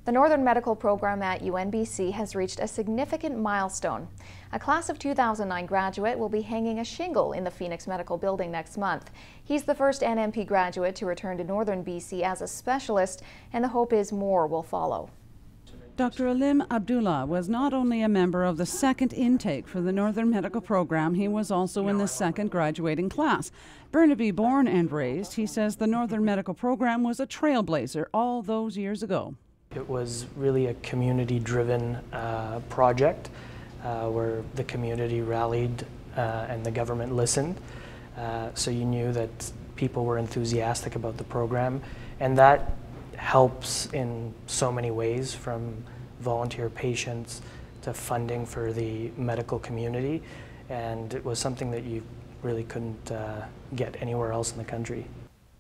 The Northern Medical Program at UNBC has reached a significant milestone. A class of 2009 graduate will be hanging a shingle in the Phoenix Medical Building next month. He's the first NMP graduate to return to Northern BC as a specialist, and the hope is more will follow. Dr. Alim Abdullah was not only a member of the second intake for the Northern Medical Program, he was also in the second graduating class. Burnaby born and raised, he says the Northern Medical Program was a trailblazer all those years ago. It was really a community-driven project where the community rallied and the government listened. So you knew that people were enthusiastic about the program, and that helps in so many ways, from volunteer patients to funding for the medical community, and it was something that you really couldn't get anywhere else in the country.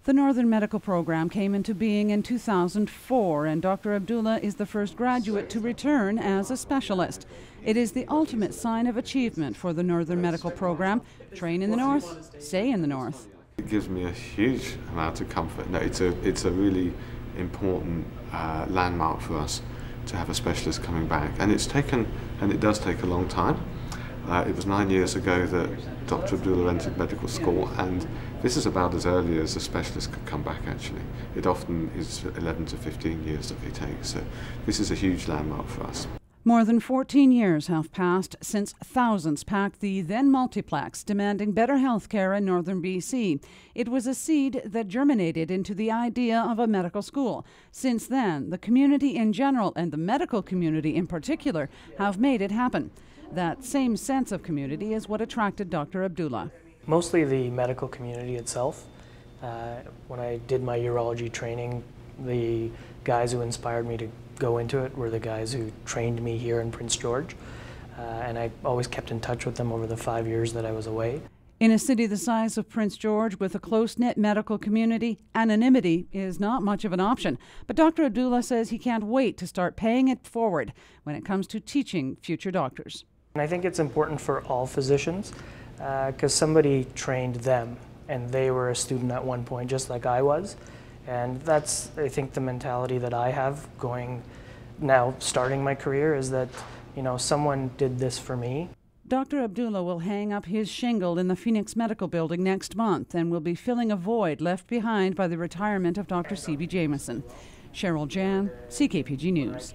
The Northern Medical Program came into being in 2004, and Dr. Abdullah is the first graduate to return as a specialist. It is the ultimate sign of achievement for the Northern Medical Program. Train in the North, stay in the North. It gives me a huge amount of comfort. No, it's a really important landmark for us to have a specialist coming back, and it does take a long time. It was 9 years ago that Dr. Abdullah entered medical school, and this is about as early as a specialist could come back actually. It often is 11 to 15 years that they take, so this is a huge landmark for us. More than 14 years have passed since thousands packed the then multiplex demanding better health care in Northern BC. It was a seed that germinated into the idea of a medical school. Since then, the community in general and the medical community in particular have made it happen. That same sense of community is what attracted Dr. Abdullah. Mostly the medical community itself. When I did my urology training, the guys who inspired me to go into it were the guys who trained me here in Prince George, and I always kept in touch with them over the 5 years that I was away. In a city the size of Prince George with a close-knit medical community, anonymity is not much of an option. But Dr. Abdullah says he can't wait to start paying it forward when it comes to teaching future doctors. And I think it's important for all physicians because somebody trained them, and they were a student at one point just like I was. And that's, I think, the mentality that I have going now, starting my career, is that, you know, someone did this for me. Dr. Abdullah will hang up his shingle in the Phoenix Medical Building next month and will be filling a void left behind by the retirement of Dr. C.B. Jameson. Cheryl Jan, CKPG News.